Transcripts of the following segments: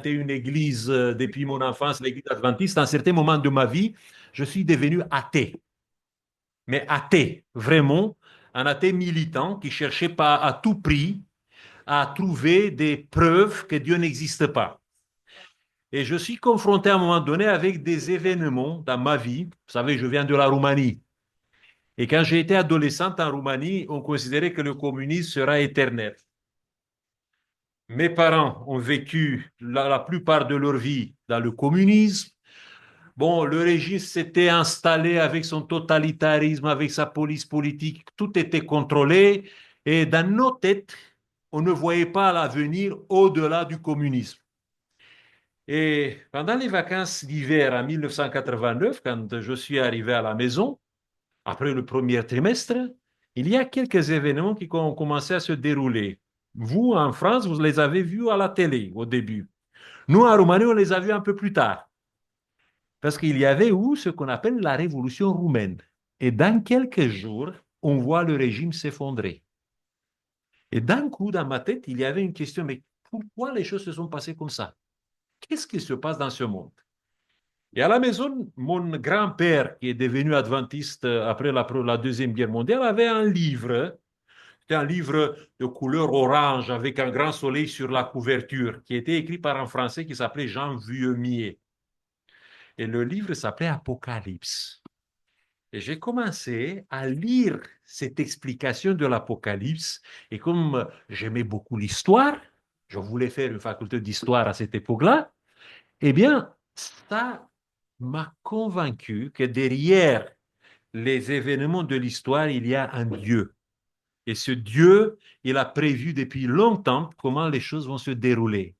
une église depuis mon enfance, l'église adventiste. À un certain moment de ma vie, je suis devenu athée. Mais athée, vraiment, un athée militant qui cherchait pas à tout prix à trouver des preuves que Dieu n'existe pas. Et je suis confronté à un moment donné avec des événements dans ma vie. Vous savez, je viens de la Roumanie. Et quand j'ai été adolescente en Roumanie, on considérait que le communisme sera éternel. Mes parents ont vécu la plupart de leur vie dans le communisme. Bon, le régime s'était installé avec son totalitarisme, avec sa police politique, tout était contrôlé. Et dans nos têtes, on ne voyait pas l'avenir au-delà du communisme. Et pendant les vacances d'hiver en 1989, quand je suis arrivé à la maison, après le premier trimestre, il y a quelques événements qui ont commencé à se dérouler. Vous, en France, vous les avez vus à la télé au début. Nous, en Roumanie, on les a vus un peu plus tard. Parce qu'il y avait eu ce qu'on appelle la révolution roumaine. Et dans quelques jours, on voit le régime s'effondrer. Et d'un coup, dans ma tête, il y avait une question, mais pourquoi les choses se sont passées comme ça? Qu'est-ce qui se passe dans ce monde? Et à la maison, mon grand-père, qui est devenu adventiste après la Deuxième Guerre mondiale, avait un livre. C'était un livre de couleur orange avec un grand soleil sur la couverture, qui était écrit par un Français qui s'appelait Jean Vuillemier. Et le livre s'appelait Apocalypse. Et j'ai commencé à lire cette explication de l'Apocalypse. Et comme j'aimais beaucoup l'histoire, je voulais faire une faculté d'histoire à cette époque-là, eh bien, ça m'a convaincu que derrière les événements de l'histoire, il y a un Dieu. Et ce Dieu, il a prévu depuis longtemps comment les choses vont se dérouler.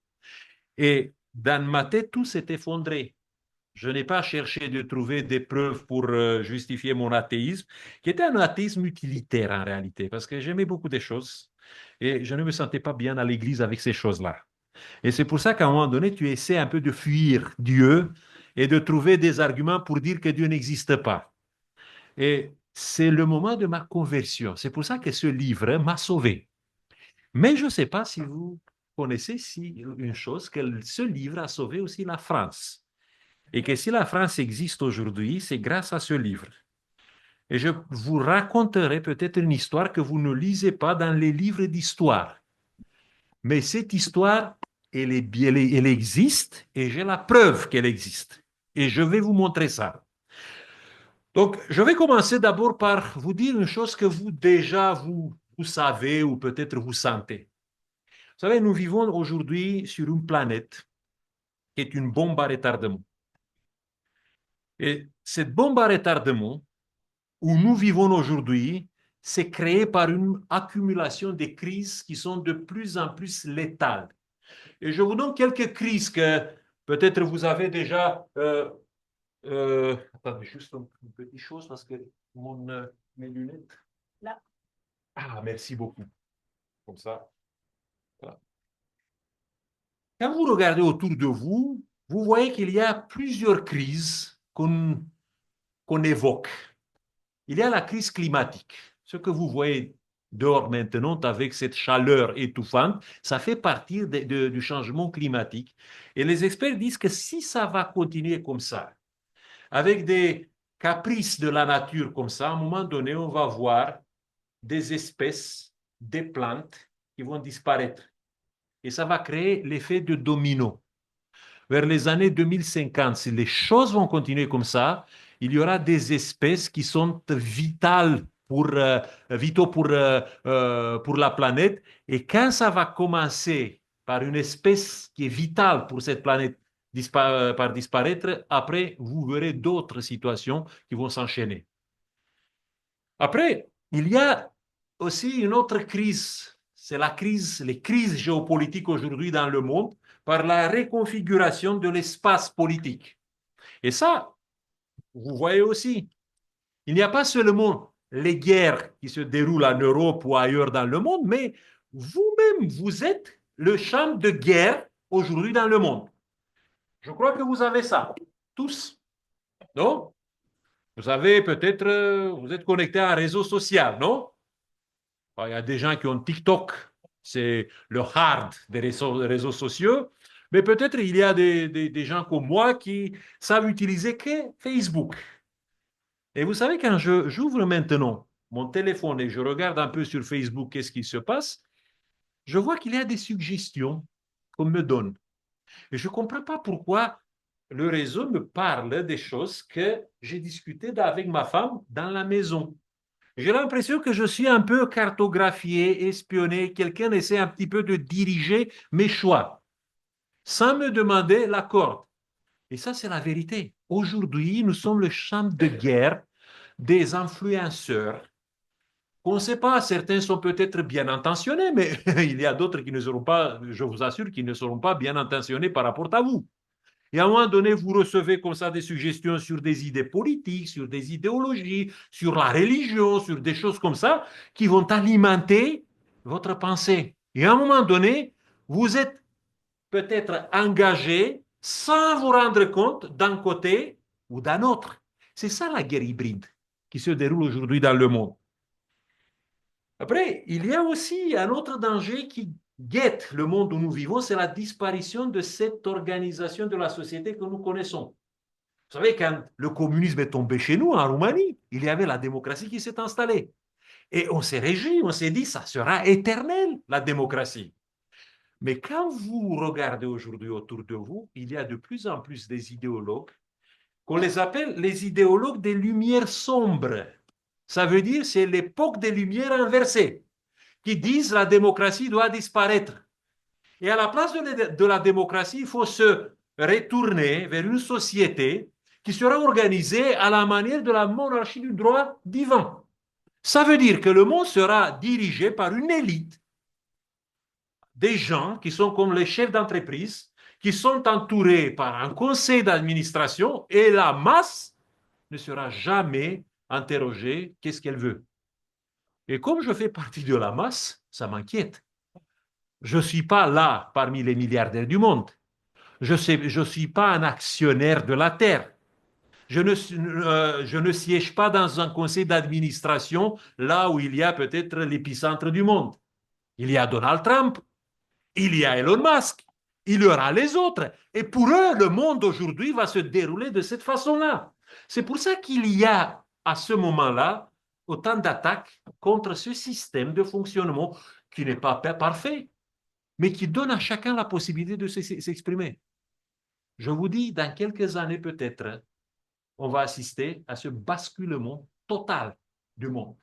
Et dans ma tête, tout s'est effondré. Je n'ai pas cherché de trouver des preuves pour justifier mon athéisme, qui était un athéisme utilitaire en réalité, parce que j'aimais beaucoup de choses et je ne me sentais pas bien à l'église avec ces choses-là. Et c'est pour ça qu'à un moment donné, tu essaies un peu de fuir Dieu et de trouver des arguments pour dire que Dieu n'existe pas. Et c'est le moment de ma conversion. C'est pour ça que ce livre m'a sauvé. Mais je ne sais pas si vous connaissez une chose, que ce livre a sauvé aussi la France. Et que si la France existe aujourd'hui, c'est grâce à ce livre. Et je vous raconterai peut-être une histoire que vous ne lisez pas dans les livres d'histoire. Mais cette histoire, elle existe et j'ai la preuve qu'elle existe. Et je vais vous montrer ça. Donc, je vais commencer d'abord par vous dire une chose que vous déjà vous savez ou peut-être vous sentez. Vous savez, nous vivons aujourd'hui sur une planète qui est une bombe à retardement. Et cette bombe à retardement, où nous vivons aujourd'hui, c'est créé par une accumulation de crises qui sont de plus en plus létales. Et je vous donne quelques crises que peut-être vous avez déjà. Attendez, juste une petite chose parce que mes lunettes. Là. Ah, merci beaucoup. Comme ça. Voilà. Quand vous regardez autour de vous, vous voyez qu'il y a plusieurs crises qu'on évoque. Il y a la crise climatique. Ce que vous voyez dehors maintenant avec cette chaleur étouffante, ça fait partie du changement climatique. Et les experts disent que si ça va continuer comme ça, avec des caprices de la nature comme ça, à un moment donné, on va voir des espèces, des plantes qui vont disparaître. Et ça va créer l'effet de domino. Vers les années 2050, si les choses vont continuer comme ça, il y aura des espèces qui sont vitales vitaux pour la planète. Et quand ça va commencer par une espèce qui est vitale pour cette planète par disparaître, après, vous verrez d'autres situations qui vont s'enchaîner. Après, il y a aussi une autre crise. C'est les crises géopolitiques aujourd'hui dans le monde par la reconfiguration de l'espace politique. Et ça, vous voyez aussi, il n'y a pas seulement les guerres qui se déroulent en Europe ou ailleurs dans le monde, mais vous-même, vous êtes le champ de guerre aujourd'hui dans le monde. Je crois que vous avez ça, tous. Non? Vous avez peut-être, vous êtes connecté à un réseau social, non? Il y a des gens qui ont TikTok, c'est le hard des réseaux sociaux. Mais peut-être il y a des gens comme moi qui savent utiliser que Facebook. Et vous savez, quand j'ouvre maintenant mon téléphone et je regarde un peu sur Facebook qu'est-ce qui se passe, je vois qu'il y a des suggestions qu'on me donne. Et je ne comprends pas pourquoi le réseau me parle des choses que j'ai discutées avec ma femme dans la maison. J'ai l'impression que je suis un peu cartographié, espionné. Quelqu'un essaie un petit peu de diriger mes choix sans me demander l'accord. Et ça, c'est la vérité. Aujourd'hui, nous sommes le champ de guerre des influenceurs. On ne sait pas, certains sont peut-être bien intentionnés, mais il y a d'autres qui ne seront pas, je vous assure, qui ne seront pas bien intentionnés par rapport à vous. Et à un moment donné, vous recevez comme ça des suggestions sur des idées politiques, sur des idéologies, sur la religion, sur des choses comme ça, qui vont alimenter votre pensée. Et à un moment donné, vous êtes peut-être engagé sans vous rendre compte d'un côté ou d'un autre. C'est ça la guerre hybride qui se déroule aujourd'hui dans le monde. Après, il y a aussi un autre danger qui guette le monde où nous vivons, c'est la disparition de cette organisation de la société que nous connaissons. Vous savez, quand le communisme est tombé chez nous, en Roumanie, il y avait la démocratie qui s'est installée. Et on s'est réjoui, on s'est dit, ça sera éternel, la démocratie. Mais quand vous regardez aujourd'hui autour de vous, il y a de plus en plus des idéologues qu'on les appelle les idéologues des lumières sombres. Ça veut dire c'est l'époque des lumières inversées, qui disent la démocratie doit disparaître. Et à la place de la démocratie, il faut se retourner vers une société qui sera organisée à la manière de la monarchie du droit divin. Ça veut dire que le monde sera dirigé par une élite, des gens qui sont comme les chefs d'entreprise, qui sont entourés par un conseil d'administration et la masse ne sera jamais interrogée qu'est-ce qu'elle veut. Et comme je fais partie de la masse, ça m'inquiète. Je ne suis pas là parmi les milliardaires du monde. Je ne suis pas un actionnaire de la Terre. Je ne siège pas dans un conseil d'administration là où il y a peut-être l'épicentre du monde. Il y a Donald Trump, il y a Elon Musk, il y aura les autres. Et pour eux, le monde aujourd'hui va se dérouler de cette façon-là. C'est pour ça qu'il y a à ce moment-là autant d'attaques contre ce système de fonctionnement qui n'est pas parfait, mais qui donne à chacun la possibilité de s'exprimer. Je vous dis, dans quelques années peut-être, on va assister à ce basculement total du monde.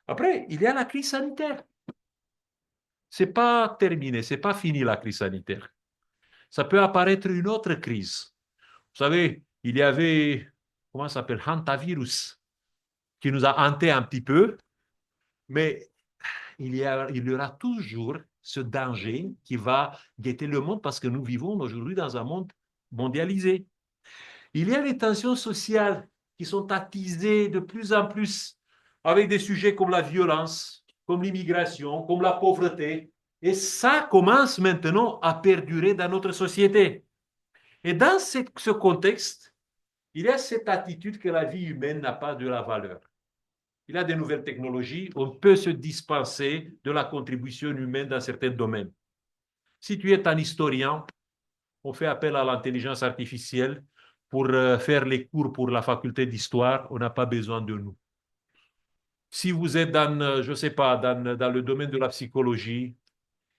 Après, il y a la crise sanitaire. Ce n'est pas terminé, ce n'est pas fini la crise sanitaire. Ça peut apparaître une autre crise. Vous savez, il y avait, comment ça s'appelle, hantavirus, qui nous a hanté un petit peu, mais il y aura toujours ce danger qui va guetter le monde parce que nous vivons aujourd'hui dans un monde mondialisé. Il y a les tensions sociales qui sont attisées de plus en plus avec des sujets comme la violence, comme l'immigration, comme la pauvreté. Et ça commence maintenant à perdurer dans notre société. Et dans ce contexte, il y a cette attitude que la vie humaine n'a pas de la valeur. Il y a des nouvelles technologies, on peut se dispenser de la contribution humaine dans certains domaines. Si tu es un historien, on fait appel à l'intelligence artificielle pour faire les cours pour la faculté d'histoire, on n'a pas besoin de nous. Si vous êtes dans, je ne sais pas, dans le domaine de la psychologie,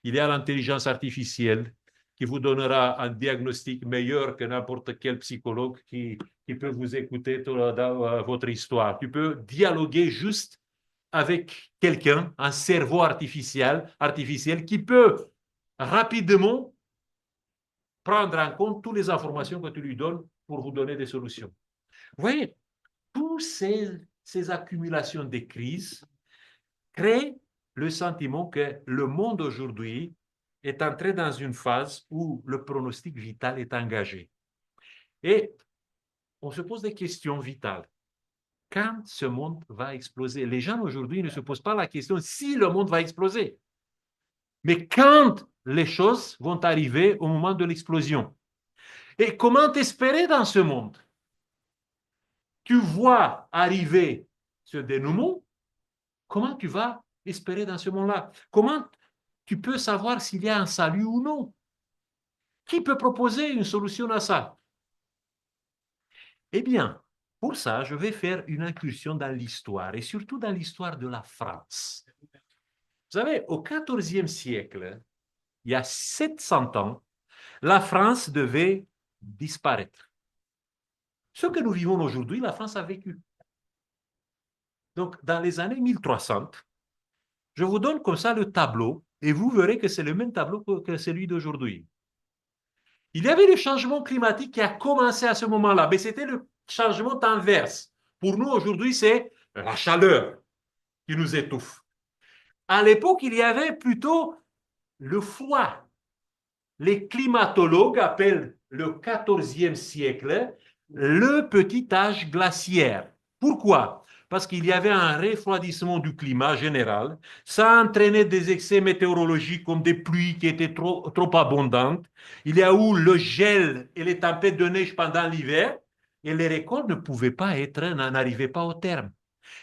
il y a l'intelligence artificielle qui vous donnera un diagnostic meilleur que n'importe quel psychologue qui peut vous écouter dans votre histoire. Tu peux dialoguer juste avec quelqu'un, un cerveau artificiel qui peut rapidement prendre en compte toutes les informations que tu lui donnes pour vous donner des solutions. Vous voyez, toutes ces accumulations de crises créent le sentiment que le monde aujourd'hui est entré dans une phase où le pronostic vital est engagé. Et on se pose des questions vitales. Quand ce monde va exploser? Les gens aujourd'hui ne se posent pas la question si le monde va exploser, mais quand les choses vont arriver au moment de l'explosion. Et comment t'espérer dans ce monde? Tu vois arriver ce dénouement, comment tu vas espérer dans ce monde-là? Comment tu peux savoir s'il y a un salut ou non? Qui peut proposer une solution à ça? Eh bien, pour ça, je vais faire une incursion dans l'histoire, et surtout dans l'histoire de la France. Vous savez, au XIVe siècle, il y a 700 ans, la France devait disparaître. Ce que nous vivons aujourd'hui, la France a vécu. Donc, dans les années 1300, je vous donne comme ça le tableau, et vous verrez que c'est le même tableau que celui d'aujourd'hui. Il y avait le changement climatique qui a commencé à ce moment-là, mais c'était le changement inverse. Pour nous, aujourd'hui, c'est la chaleur qui nous étouffe. À l'époque, il y avait plutôt le froid. Les climatologues appellent le XIVe siècle le petit âge glaciaire. Pourquoi? Parce qu'il y avait un refroidissement du climat général. Ça entraînait des excès météorologiques comme des pluies qui étaient trop abondantes. Il y a eu le gel et les tempêtes de neige pendant l'hiver. Et les récoltes n'arrivaient pas au terme.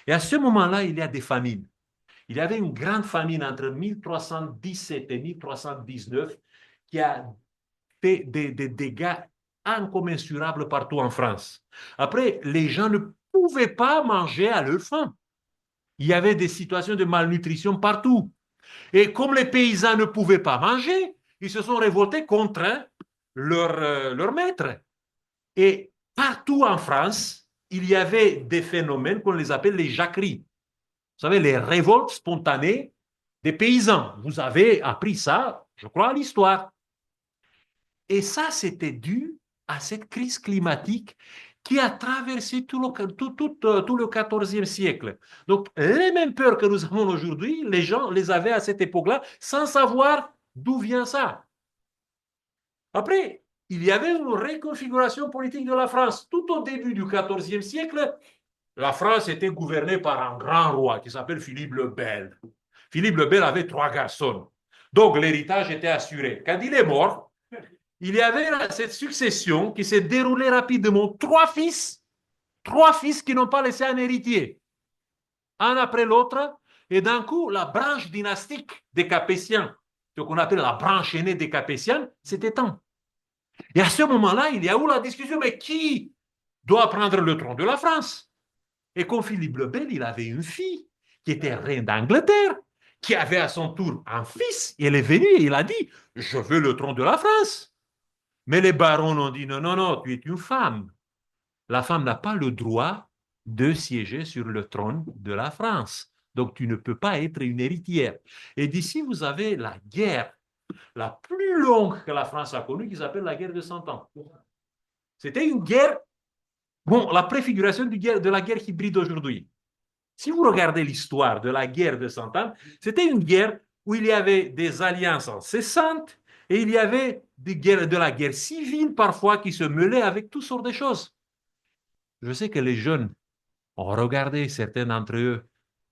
Et à ce moment-là, il y a des famines. Il y avait une grande famine entre 1317 et 1319 qui a fait des dégâts incommensurables partout en France. Après, les gens ne pouvaient pas manger à leur faim. Il y avait des situations de malnutrition partout. Et comme les paysans ne pouvaient pas manger, ils se sont révoltés contre leur maître. Et partout en France, il y avait des phénomènes qu'on les appelle les jacqueries. Vous savez, les révoltes spontanées des paysans. Vous avez appris ça, je crois, à l'histoire. Et ça, c'était dû à cette crise climatique qui a traversé tout le XIVe siècle. Donc, les mêmes peurs que nous avons aujourd'hui, les gens les avaient à cette époque-là sans savoir d'où vient ça. Après, il y avait une reconfiguration politique de la France. Tout au début du XIVe siècle, la France était gouvernée par un grand roi qui s'appelle Philippe le Bel. Philippe le Bel avait 3 garçons. Donc, l'héritage était assuré. Quand il est mort, il y avait cette succession qui s'est déroulée rapidement. 3 fils qui n'ont pas laissé un héritier, un après l'autre, et d'un coup, la branche dynastique des Capétiens, ce qu'on appelle la branche aînée des Capétiens, s'est éteinte. Et à ce moment-là, il y a eu la discussion, mais qui doit prendre le trône de la France? Et comme Philippe le Bel, il avait une fille qui était reine d'Angleterre, qui avait à son tour un fils. Il est venu et il a dit, je veux le trône de la France. Mais les barons ont dit, non, non, non, tu es une femme. La femme n'a pas le droit de siéger sur le trône de la France. Donc, tu ne peux pas être une héritière. Et d'ici, vous avez la guerre la plus longue que la France a connue, qui s'appelle la guerre de 100 ans. C'était une guerre, bon, la préfiguration de la guerre hybride aujourd'hui. Si vous regardez l'histoire de la guerre de 100 ans, c'était une guerre où il y avait des alliances incessantes et il y avait de la guerre civile parfois qui se mêlaient avec toutes sortes de choses. Je sais que les jeunes ont regardé, certains d'entre eux,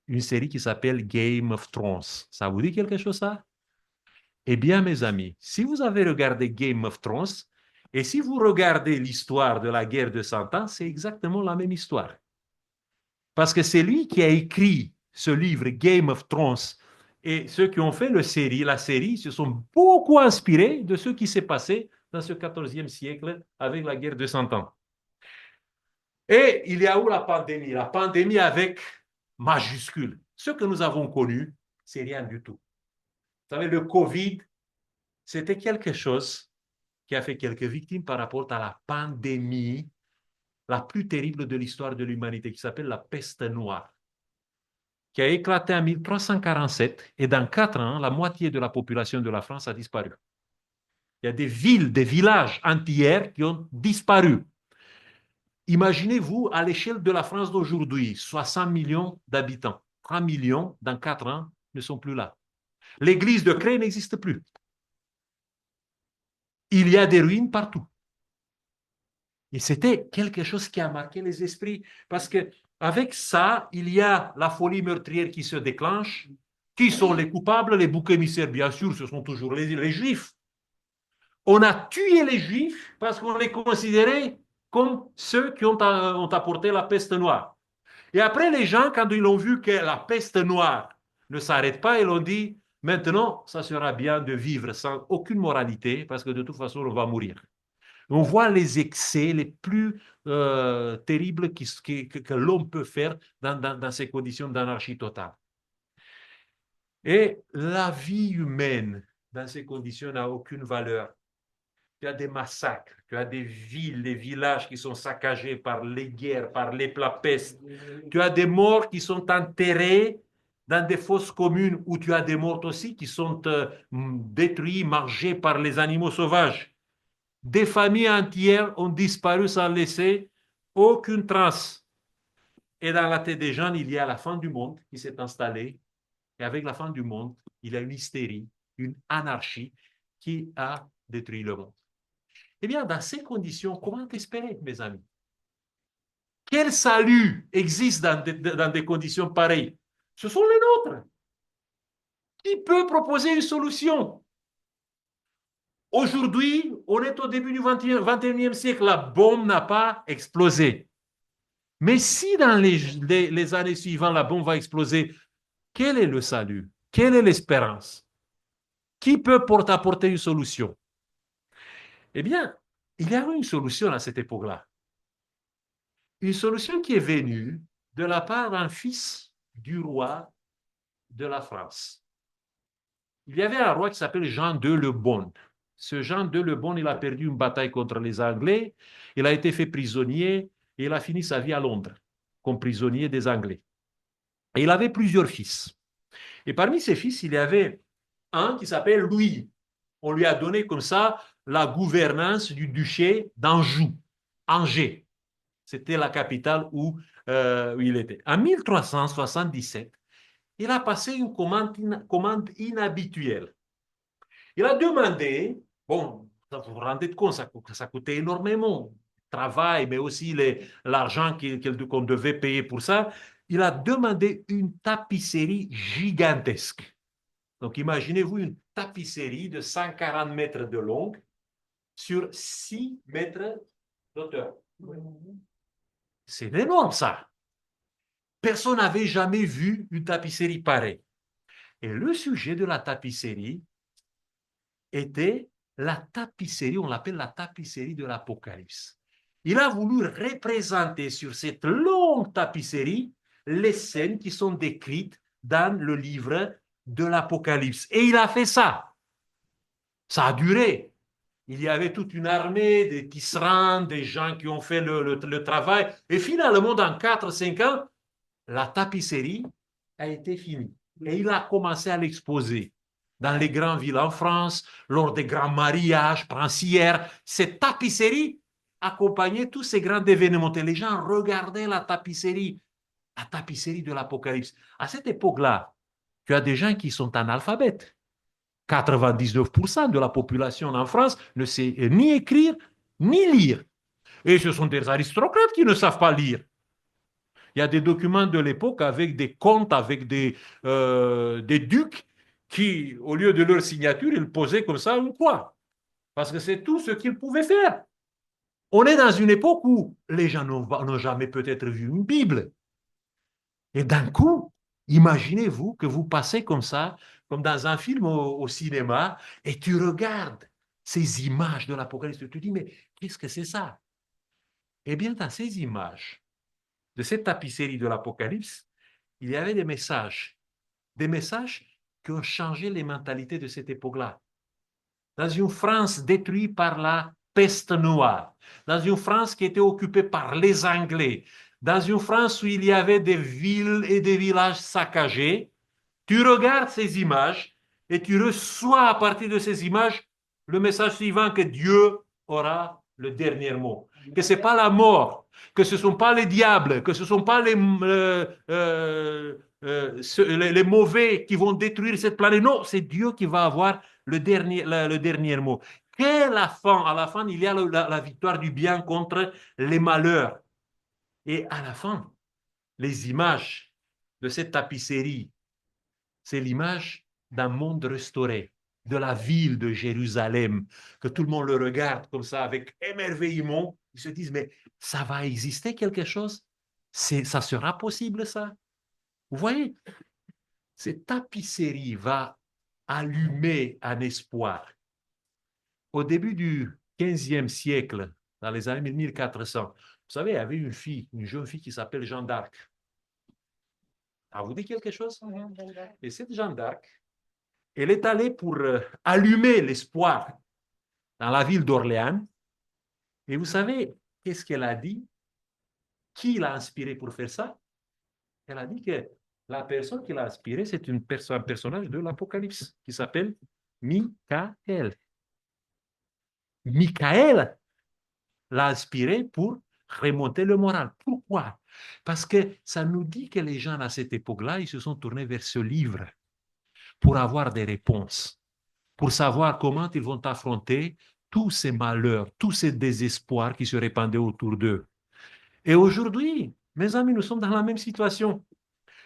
une série qui s'appelle Game of Thrones. Ça vous dit quelque chose, ça? Eh bien, mes amis, si vous avez regardé Game of Thrones et si vous regardez l'histoire de la guerre de 100 ans, c'est exactement la même histoire. Parce que c'est lui qui a écrit ce livre Game of Thrones et ceux qui ont fait la série se sont beaucoup inspirés de ce qui s'est passé dans ce 14e siècle avec la guerre de 100 ans. Et il y a eu la pandémie avec majuscule. Ce que nous avons connu, c'est rien du tout. Vous savez, le Covid, c'était quelque chose qui a fait quelques victimes par rapport à la pandémie la plus terrible de l'histoire de l'humanité, qui s'appelle la peste noire, qui a éclaté en 1347, et dans 4 ans, la moitié de la population de la France a disparu. Il y a des villes, des villages entiers qui ont disparu. Imaginez-vous, à l'échelle de la France d'aujourd'hui, 60 millions d'habitants. 3 millions, dans 4 ans, ne sont plus là. L'église de Cré n'existe plus. Il y a des ruines partout. Et c'était quelque chose qui a marqué les esprits, parce que avec ça, il y a la folie meurtrière qui se déclenche. Qui sont les coupables? Les boucs émissaires, bien sûr, ce sont toujours les Juifs. On a tué les Juifs parce qu'on les considérait comme ceux qui ont apporté la peste noire. Et après, les gens, quand ils ont vu que la peste noire ne s'arrête pas, ils ont dit, Maintenant, ça sera bien de vivre sans aucune moralité, parce que de toute façon, on va mourir. On voit les excès les plus terribles que l'homme peut faire dans ces conditions d'anarchie totale. Et la vie humaine, dans ces conditions, n'a aucune valeur. Tu as des massacres, tu as des villes, des villages qui sont saccagés par les guerres, par la peste. Tu as des morts qui sont enterrés dans des fosses communes où tu as des morts aussi qui sont détruits, mangés par les animaux sauvages. Des familles entières ont disparu sans laisser aucune trace. Et dans la tête des gens, il y a la fin du monde qui s'est installée. Et avec la fin du monde, il y a une hystérie, une anarchie qui a détruit le monde. Eh bien, dans ces conditions, comment espérer, mes amis? Quel salut existe dans des conditions pareilles? Ce sont les nôtres. Qui peut proposer une solution? Aujourd'hui, on est au début du 21e siècle, la bombe n'a pas explosé. Mais si dans les années suivantes, la bombe va exploser, quel est le salut? Quelle est l'espérance? Qui peut apporter une solution? Eh bien, il y a eu une solution à cette époque-là. Une solution qui est venue de la part d'un fils du roi de la France. Il y avait un roi qui s'appelle Jean de Le Bon. Ce Jean de Le Bon, il a perdu une bataille contre les Anglais, il a été fait prisonnier et il a fini sa vie à Londres comme prisonnier des Anglais. Et il avait plusieurs fils. Et parmi ses fils, il y avait un qui s'appelle Louis. On lui a donné comme ça la gouvernance du duché d'Anjou, Angers. C'était la capitale où il était. En 1377, il a passé une commande inhabituelle. Il a demandé, bon, vous vous rendez compte, ça coûtait énormément, travail, mais aussi l'argent qu'on devait payer pour ça. Il a demandé une tapisserie gigantesque. Donc imaginez-vous une tapisserie de 140 mètres de long sur 6 mètres d'auteur. C'est énorme ça. Personne n'avait jamais vu une tapisserie pareille. Et le sujet de la tapisserie était la tapisserie, on l'appelle la tapisserie de l'Apocalypse. Il a voulu représenter sur cette longue tapisserie les scènes qui sont décrites dans le livre de l'Apocalypse. Et il a fait ça. Ça a duré. Il y avait toute une armée, des tisserands, des gens qui ont fait le travail. Et finalement, dans 4-5 ans, la tapisserie a été finie. Et il a commencé à l'exposer dans les grandes villes en France, lors des grands mariages, princières. Cette tapisserie accompagnait tous ces grands événements. Et les gens regardaient la tapisserie de l'Apocalypse. À cette époque-là, tu as des gens qui sont analphabètes. 99% de la population en France ne sait ni écrire ni lire. Et ce sont des aristocrates qui ne savent pas lire. Il y a des documents de l'époque avec des comtes, avec des ducs qui, au lieu de leur signature, ils posaient comme ça une croix. Parce que c'est tout ce qu'ils pouvaient faire. On est dans une époque où les gens n'ont jamais peut-être vu une Bible. Et d'un coup, imaginez-vous que vous passez comme ça, comme dans un film au cinéma, et tu regardes ces images de l'Apocalypse. Tu te dis, mais qu'est-ce que c'est ça? Eh bien, dans ces images de cette tapisserie de l'Apocalypse, il y avait des messages qui ont changé les mentalités de cette époque-là. Dans une France détruite par la peste noire, dans une France qui était occupée par les Anglais, dans une France où il y avait des villes et des villages saccagés, tu regardes ces images et tu reçois à partir de ces images le message suivant que Dieu aura le dernier mot. Que ce n'est pas la mort, que ce ne sont pas les diables, que ce ne sont pas les mauvais qui vont détruire cette planète. Non, c'est Dieu qui va avoir le dernier mot. Qu'à la fin, il y a la victoire du bien contre les malheurs. Et à la fin, les images de cette tapisserie, c'est l'image d'un monde restauré, de la ville de Jérusalem, que tout le monde le regarde comme ça avec émerveillement. Ils se disent, mais ça va exister quelque chose? Ça sera possible ça? Vous voyez, cette tapisserie va allumer un espoir. Au début du 15e siècle, dans les années 1400, vous savez, il y avait une jeune fille qui s'appelle Jeanne d'Arc. Ça vous dit quelque chose? Et cette Jeanne d'Arc, elle est allée pour allumer l'espoir dans la ville d'Orléans. Et vous savez, qu'est-ce qu'elle a dit? Qui l'a inspiré pour faire ça? Elle a dit que la personne qui l'a inspiré, c'est un personnage de l'Apocalypse qui s'appelle Michael. Michael l'a inspiré pour remonter le moral. Pourquoi? Parce que ça nous dit que les gens à cette époque-là, ils se sont tournés vers ce livre pour avoir des réponses, pour savoir comment ils vont affronter tous ces malheurs, tous ces désespoirs qui se répandaient autour d'eux. Et aujourd'hui, mes amis, nous sommes dans la même situation.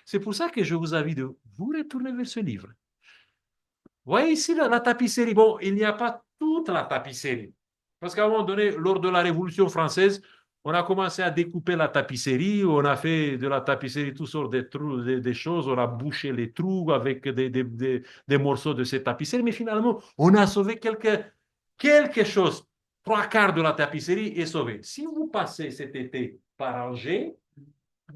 C'est pour ça que je vous invite de vous retourner vers ce livre. Vous voyez ici la tapisserie. Bon, il n'y a pas toute la tapisserie. Parce qu'à un moment donné, lors de la Révolution française, on a commencé à découper la tapisserie, on a fait de la tapisserie toutes sortes de trous, des choses, on a bouché les trous avec des morceaux de cette tapisserie, mais finalement, on a sauvé quelque chose. Trois quarts de la tapisserie est sauvée. Si vous passez cet été par Angers,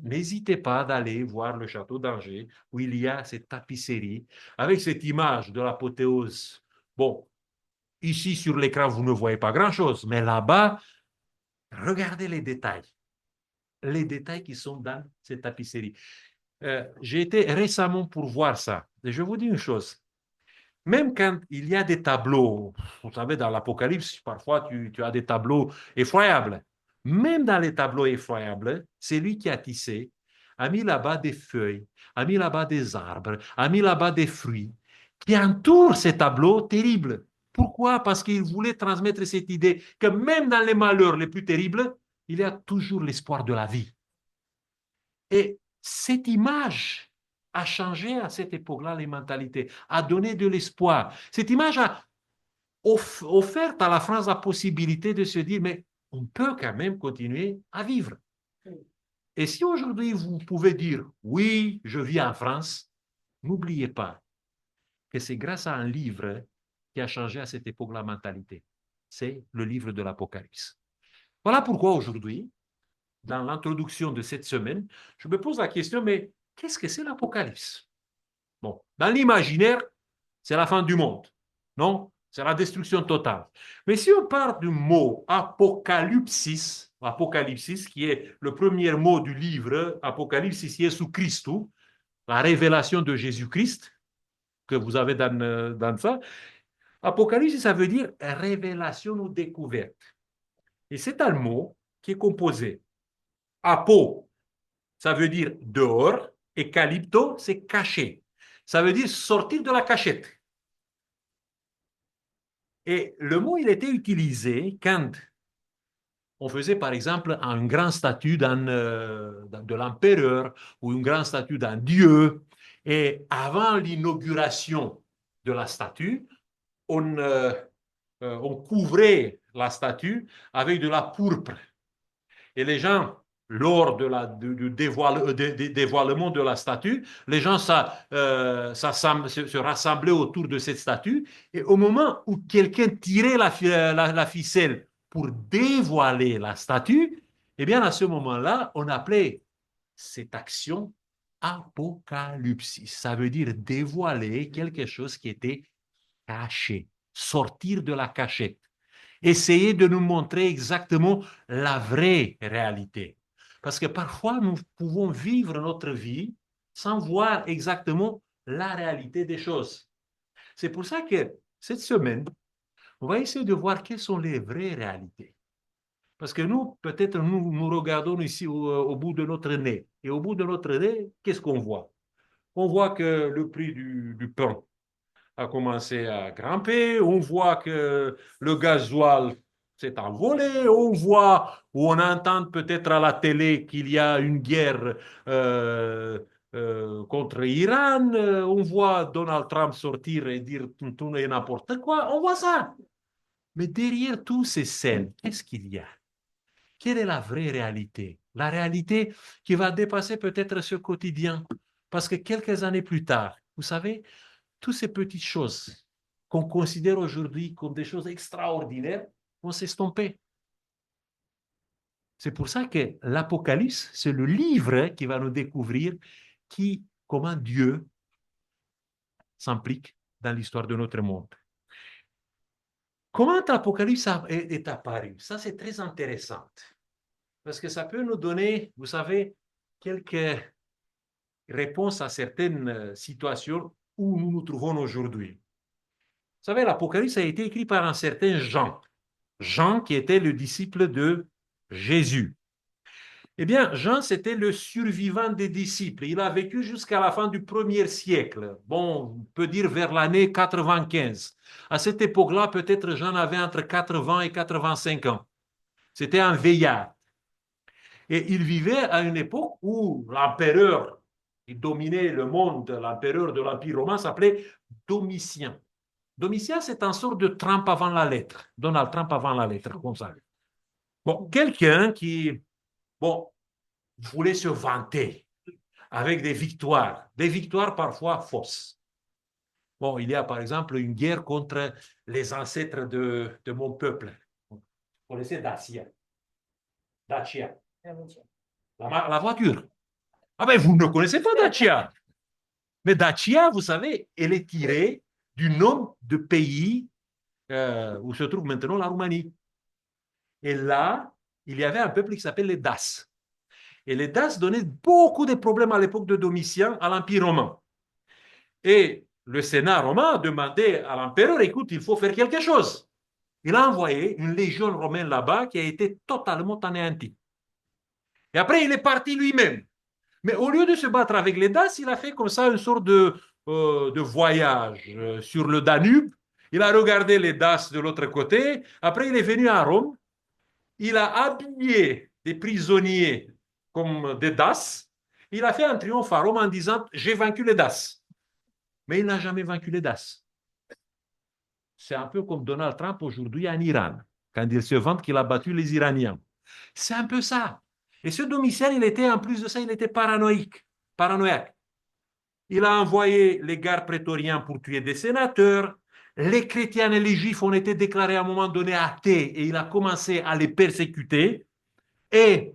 n'hésitez pas d'aller voir le château d'Angers où il y a cette tapisserie avec cette image de l'apothéose. Bon, ici sur l'écran, vous ne voyez pas grand-chose, mais là-bas, regardez les détails qui sont dans cette tapisserie. J'ai été récemment pour voir ça. Et je vous dis une chose, même quand il y a des tableaux, vous savez, dans l'Apocalypse, parfois tu as des tableaux effroyables. Même dans les tableaux effroyables, c'est lui qui a tissé, a mis là-bas des feuilles, a mis là-bas des arbres, a mis là-bas des fruits qui entourent ces tableaux terribles. Pourquoi? Parce qu'il voulait transmettre cette idée que même dans les malheurs les plus terribles, il y a toujours l'espoir de la vie. Et cette image a changé à cette époque-là les mentalités, a donné de l'espoir. Cette image a offert à la France la possibilité de se dire, mais on peut quand même continuer à vivre. Et si aujourd'hui vous pouvez dire, oui, je vis en France, n'oubliez pas que c'est grâce à un livre qui a changé à cette époque la mentalité. C'est le livre de l'Apocalypse. Voilà pourquoi aujourd'hui, dans l'introduction de cette semaine, je me pose la question, mais qu'est-ce que c'est l'Apocalypse? Bon, dans l'imaginaire, c'est la fin du monde, non? C'est la destruction totale. Mais si on part du mot apocalypsis, apocalypsis, qui est le premier mot du livre, Apocalypse, qui est sous Christou, la révélation de Jésus-Christ, que vous avez dans ça, Apocalypse, ça veut dire révélation ou découverte. Et c'est un mot qui est composé. Apo, ça veut dire dehors, et calypto, c'est caché. Ça veut dire sortir de la cachette. Et le mot, il était utilisé quand on faisait, par exemple, un grand statut de l'empereur ou une grande statue d'un dieu. Et avant l'inauguration de la statue, on couvrait la statue avec de la pourpre. Et les gens, lors du dévoilement de la statue, les gens se rassemblaient autour de cette statue. Et au moment où quelqu'un tirait la ficelle pour dévoiler la statue, eh bien, à ce moment-là, on appelait cette action apocalypse. Ça veut dire dévoiler quelque chose qui était caché, sortir de la cachette, essayer de nous montrer exactement la vraie réalité. Parce que parfois, nous pouvons vivre notre vie sans voir exactement la réalité des choses. C'est pour ça que cette semaine, on va essayer de voir quelles sont les vraies réalités. Parce que nous, peut-être, nous regardons ici au bout de notre nez. Et au bout de notre nez, qu'est-ce qu'on voit? On voit que le prix du pain a commencé à grimper, on voit que le gasoil s'est envolé, on voit ou on entend peut-être à la télé qu'il y a une guerre contre l'Iran, on voit Donald Trump sortir et dire tout et n'importe quoi, on voit ça. Mais derrière tous ces scènes, qu'est-ce qu'il y a? Quelle est la vraie réalité? La réalité qui va dépasser peut-être ce quotidien. Parce que quelques années plus tard, vous savez, toutes ces petites choses qu'on considère aujourd'hui comme des choses extraordinaires vont s'estomper. C'est pour ça que l'Apocalypse, c'est le livre qui va nous découvrir comment Dieu s'implique dans l'histoire de notre monde. Comment l'Apocalypse est apparu? Ça, c'est très intéressant. Parce que ça peut nous donner, vous savez, quelques réponses à certaines situations où nous nous trouvons aujourd'hui. Vous savez, l'Apocalypse a été écrit par un certain Jean. Jean qui était le disciple de Jésus. Eh bien, Jean, c'était le survivant des disciples. Il a vécu jusqu'à la fin du 1er siècle. Bon, on peut dire vers l'année 95. À cette époque-là, peut-être Jean avait entre 80 et 85 ans. C'était un vieillard. Et il vivait à une époque où l'empereur qui dominait le monde, l'empereur de l'Empire romain, s'appelait Domitien. Domitien, c'est un sort de Trump avant la lettre. Donald Trump avant la lettre, comme ça. Bon, quelqu'un qui, bon, voulait se vanter avec des victoires parfois fausses. Bon, il y a par exemple une guerre contre les ancêtres de mon peuple. Vous connaissez Dacia? Dacia. La voiture. Ah ben, vous ne connaissez pas Dacia. Mais Dacia, vous savez, elle est tirée du nom de pays où se trouve maintenant la Roumanie. Et là, il y avait un peuple qui s'appelle les Daces. Et les Daces donnaient beaucoup de problèmes à l'époque de Domitien à l'Empire romain. Et le Sénat romain a demandé à l'empereur, écoute, il faut faire quelque chose. Il a envoyé une légion romaine là-bas qui a été totalement anéantie. Et après, il est parti lui-même. Mais au lieu de se battre avec les Daces, il a fait comme ça une sorte de voyage sur le Danube. Il a regardé les Daces de l'autre côté. Après, il est venu à Rome. Il a habillé des prisonniers comme des Daces. Il a fait un triomphe à Rome en disant, j'ai vaincu les Daces. Mais il n'a jamais vaincu les Daces. C'est un peu comme Donald Trump aujourd'hui en Iran, quand il se vante qu'il a battu les Iraniens. C'est un peu ça. Et ce Domitian, il était, en plus de ça, il était paranoïaque. Il a envoyé les gardes prétoriens pour tuer des sénateurs. Les chrétiens et les juifs ont été déclarés à un moment donné athées et il a commencé à les persécuter. Et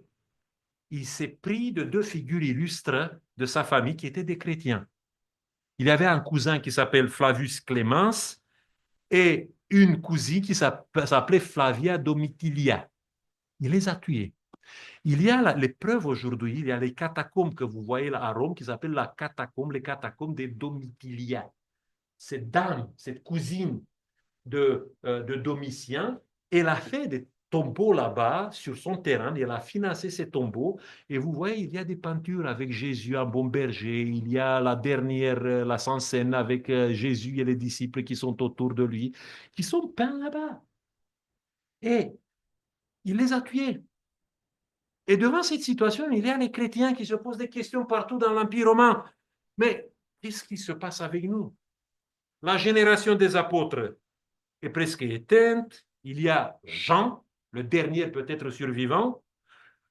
il s'est pris de deux figures illustres de sa famille qui étaient des chrétiens. Il y avait un cousin qui s'appelle Flavius Clémence et une cousine qui s'appelait Flavia Domitilia. Il les a tués. Il y a les preuves aujourd'hui, il y a les catacombes que vous voyez là à Rome qui s'appellent les catacombes des Domitilia. Cette dame, cette cousine de Domitien, elle a fait des tombeaux là-bas sur son terrain, elle a financé ces tombeaux et vous voyez, il y a des peintures avec Jésus en bon berger, il y a la dernière, la Sainte Seine avec Jésus et les disciples qui sont autour de lui, qui sont peints là-bas. Et il les a tués. Et devant cette situation, il y a les chrétiens qui se posent des questions partout dans l'Empire romain. Mais qu'est-ce qui se passe avec nous? La génération des apôtres est presque éteinte. Il y a Jean, le dernier peut-être survivant.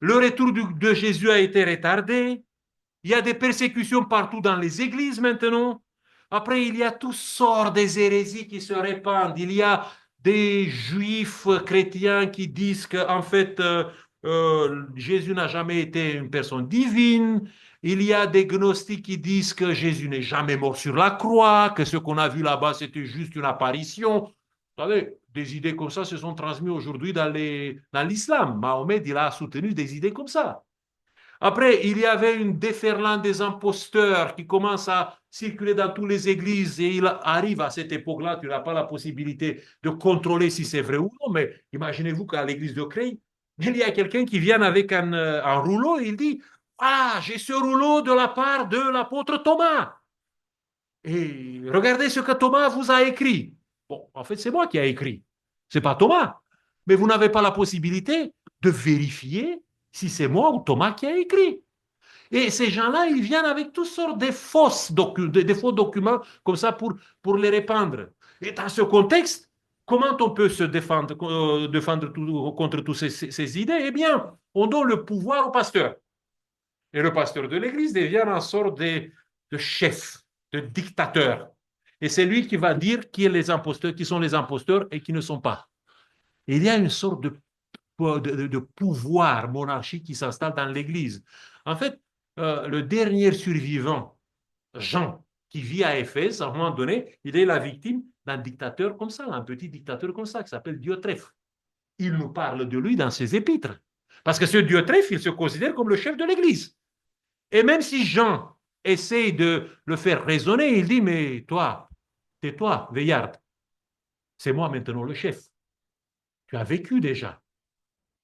Le retour de Jésus a été retardé. Il y a des persécutions partout dans les églises maintenant. Après, il y a toutes sortes des hérésies qui se répandent. Il y a des juifs chrétiens qui disent qu'en fait, Jésus n'a jamais été une personne divine. Il y a des gnostiques qui disent que Jésus n'est jamais mort sur la croix, que ce qu'on a vu là-bas, c'était juste une apparition. Vous savez, des idées comme ça se sont transmises aujourd'hui dans l'islam. Mahomet, il a soutenu des idées comme ça. Après, il y avait une déferlante des imposteurs qui commence à circuler dans toutes les églises et il arrive à cette époque-là, tu n'as pas la possibilité de contrôler si c'est vrai ou non, mais imaginez-vous qu'à l'église de Creil, il y a quelqu'un qui vient avec un rouleau et il dit, ah, j'ai ce rouleau de la part de l'apôtre Thomas. Et regardez ce que Thomas vous a écrit. Bon, en fait, c'est moi qui ai écrit. C'est pas Thomas. Mais vous n'avez pas la possibilité de vérifier si c'est moi ou Thomas qui a écrit. Et ces gens-là, ils viennent avec toutes sortes de faux documents comme ça pour les répandre. Et dans ce contexte, comment on peut se défendre contre toutes ces idées? Eh bien, on donne le pouvoir au pasteur. Et le pasteur de l'Église devient une sorte de chef, de dictateur. Et c'est lui qui va dire qui est les imposteurs, qui sont les imposteurs et qui ne sont pas. Et il y a une sorte de pouvoir monarchique qui s'installe dans l'Église. En fait, le dernier survivant, Jean, qui vit à Éphèse, à un moment donné, il est la victime d'un dictateur comme ça, un petit dictateur comme ça, qui s'appelle Diotrephe. Il nous parle de lui dans ses épîtres. Parce que ce Diotrephe, il se considère comme le chef de l'Église. Et même si Jean essaie de le faire raisonner, il dit, mais toi, tais-toi, Veillarde, c'est moi maintenant le chef. Tu as vécu déjà.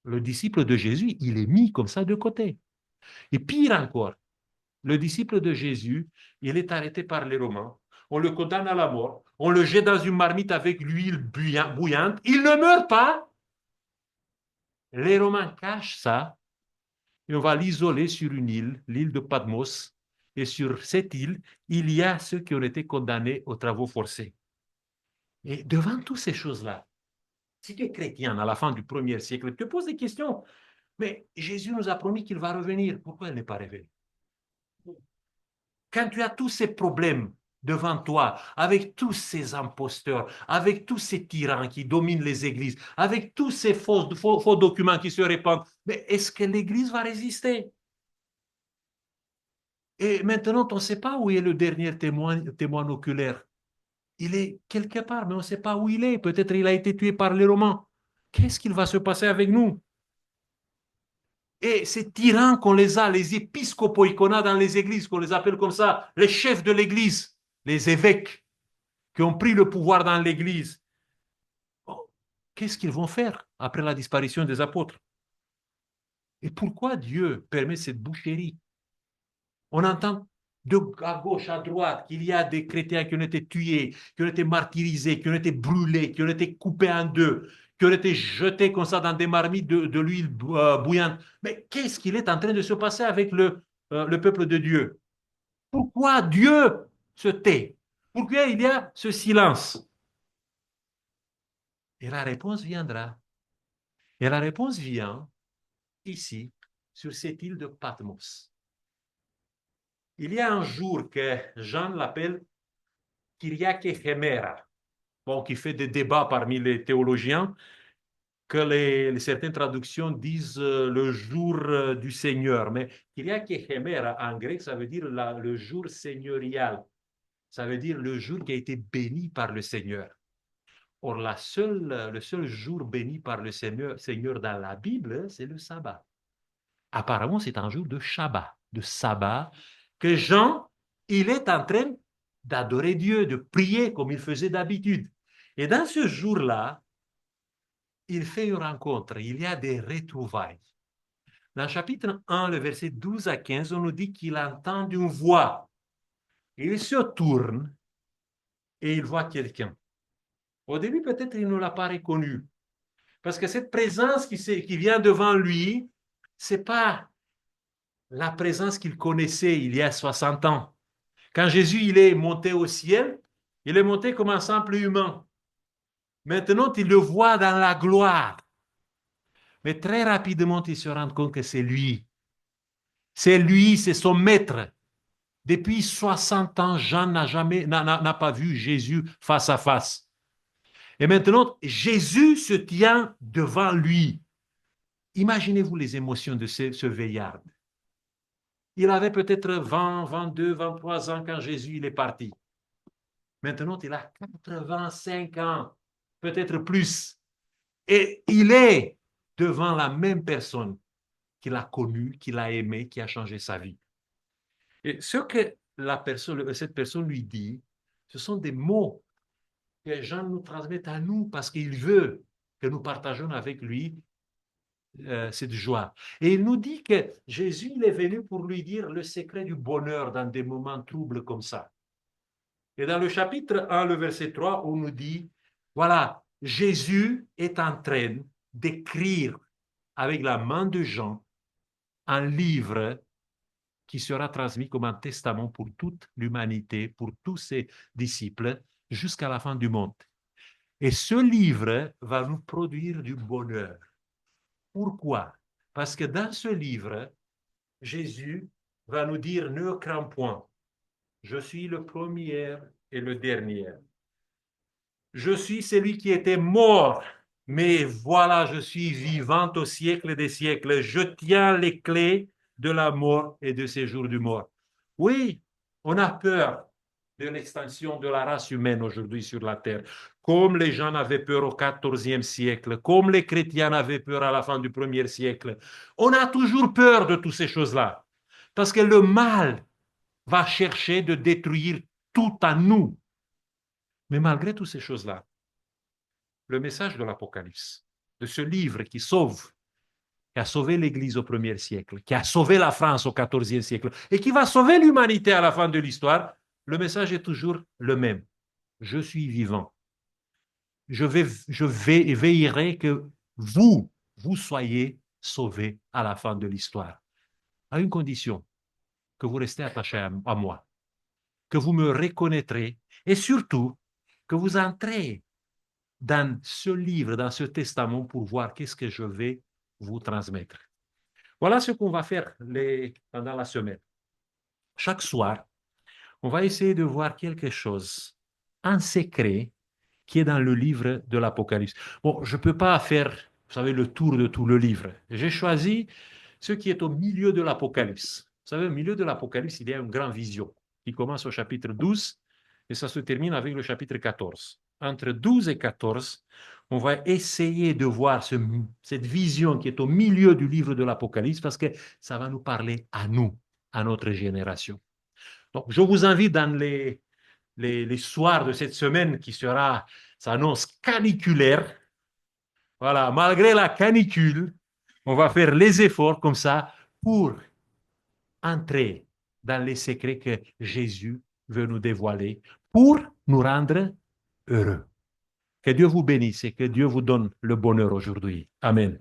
Le disciple de Jésus, il est mis comme ça de côté. Et pire encore, le disciple de Jésus, il est arrêté par les Romains. On le condamne à la mort. On le jette dans une marmite avec l'huile bouillante. Il ne meurt pas. Les Romains cachent ça et on va l'isoler sur une île, l'île de Patmos. Et sur cette île, il y a ceux qui ont été condamnés aux travaux forcés. Et devant toutes ces choses-là, si tu es chrétien à la fin du 1er siècle, tu te poses des questions. Mais Jésus nous a promis qu'il va revenir. Pourquoi il n'est pas revenu? Quand tu as tous ces problèmes devant toi, avec tous ces imposteurs, avec tous ces tyrans qui dominent les églises, avec tous ces faux documents qui se répandent, mais est-ce que l'église va résister? Et maintenant, on ne sait pas où est le dernier témoin oculaire. Il est quelque part, mais on ne sait pas où il est. Peut-être il a été tué par les Romains. Qu'est-ce qu'il va se passer avec nous? Et ces tyrans qu'on les a, les épiscopaux qu'on a dans les églises, qu'on les appelle comme ça, les chefs de l'église, les évêques qui ont pris le pouvoir dans l'église, oh, qu'est-ce qu'ils vont faire après la disparition des apôtres? Et pourquoi Dieu permet cette boucherie? On entend à gauche, à droite, qu'il y a des chrétiens qui ont été tués, qui ont été martyrisés, qui ont été brûlés, qui ont été coupés en deux, qui ont été jetés comme ça dans des marmites de l'huile bouillante. Mais qu'est-ce qu'il est en train de se passer avec le peuple de Dieu? Pourquoi Dieu se tait? Pourquoi il y a ce silence? Et la réponse viendra. Et la réponse vient ici, sur cette île de Patmos. Il y a un jour que Jean l'appelle Kyriake Hemera, bon, qui fait des débats parmi les théologiens, que certaines traductions disent le jour du Seigneur. Mais Kyriake Hemera, en grec, ça veut dire le jour seigneurial. Ça veut dire le jour qui a été béni par le Seigneur. Or, le seul jour béni par le Seigneur dans la Bible, c'est le sabbat. Apparemment, c'est un jour de Shabbat, de sabbat, que Jean, il est en train d'adorer Dieu, de prier comme il faisait d'habitude. Et dans ce jour-là, il fait une rencontre, il y a des retrouvailles. Dans le chapitre 1, le verset 12 à 15, on nous dit qu'il entend une voix. Il se tourne et il voit quelqu'un. Au début, peut-être il ne l'a pas reconnu. Parce que cette présence qui vient devant lui, ce n'est pas la présence qu'il connaissait il y a 60 ans. Quand Jésus il est monté au ciel, il est monté comme un simple humain. Maintenant, il le voit dans la gloire. Mais très rapidement, il se rend compte que c'est lui. C'est lui, c'est son maître. Depuis 60 ans, Jean n'a pas vu Jésus face à face. Et maintenant, Jésus se tient devant lui. Imaginez-vous les émotions de ce veillard. Il avait peut-être 20, 22, 23 ans quand Jésus il est parti. Maintenant, il a 85 ans, peut-être plus. Et il est devant la même personne qu'il a connue, qu'il a aimée, qui a changé sa vie. Et ce que cette personne lui dit, ce sont des mots que Jean nous transmet à nous parce qu'il veut que nous partagions avec lui cette joie. Et il nous dit que Jésus il est venu pour lui dire le secret du bonheur dans des moments troubles comme ça. Et dans le chapitre 1, le verset 3, on nous dit, voilà, Jésus est en train d'écrire avec la main de Jean un livre qui sera transmis comme un testament pour toute l'humanité, pour tous ses disciples, jusqu'à la fin du monde. Et ce livre va nous produire du bonheur. Pourquoi? Parce que dans ce livre, Jésus va nous dire, ne crains point, je suis le premier et le dernier. Je suis celui qui était mort, mais voilà, je suis vivant au siècle des siècles. Je tiens les clés de la mort et de ces jours du mort. Oui, on a peur de l'extinction de la race humaine aujourd'hui sur la terre, comme les gens avaient peur au XIVe siècle, comme les chrétiens avaient peur à la fin du 1er siècle. On a toujours peur de toutes ces choses-là, parce que le mal va chercher de détruire tout à nous. Mais malgré toutes ces choses-là, le message de l'Apocalypse, de ce livre qui sauve, qui a sauvé l'Église au 1er siècle, qui a sauvé la France au 14e siècle et qui va sauver l'humanité à la fin de l'histoire, le message est toujours le même. Je suis vivant. Je veillerai que vous soyez sauvés à la fin de l'histoire, à une condition, que vous restez attaché à moi, que vous me reconnaîtrez et surtout que vous entrez dans ce livre, dans ce testament pour voir qu'est-ce que je vais vous transmettre. Voilà ce qu'on va faire pendant la semaine. Chaque soir, on va essayer de voir quelque chose, un secret qui est dans le livre de l'Apocalypse. Bon, je ne peux pas faire, vous savez, le tour de tout le livre. J'ai choisi ce qui est au milieu de l'Apocalypse. Vous savez, au milieu de l'Apocalypse, il y a une grande vision qui commence au chapitre 12 et ça se termine avec le chapitre 14. Entre 12 et 14, on va essayer de voir cette vision qui est au milieu du livre de l'Apocalypse parce que ça va nous parler à nous, à notre génération. Donc, je vous invite dans les soirs de cette semaine qui s'annonce caniculaire. Voilà, malgré la canicule, on va faire les efforts comme ça pour entrer dans les secrets que Jésus veut nous dévoiler pour nous rendre heureux. Que Dieu vous bénisse et que Dieu vous donne le bonheur aujourd'hui. Amen.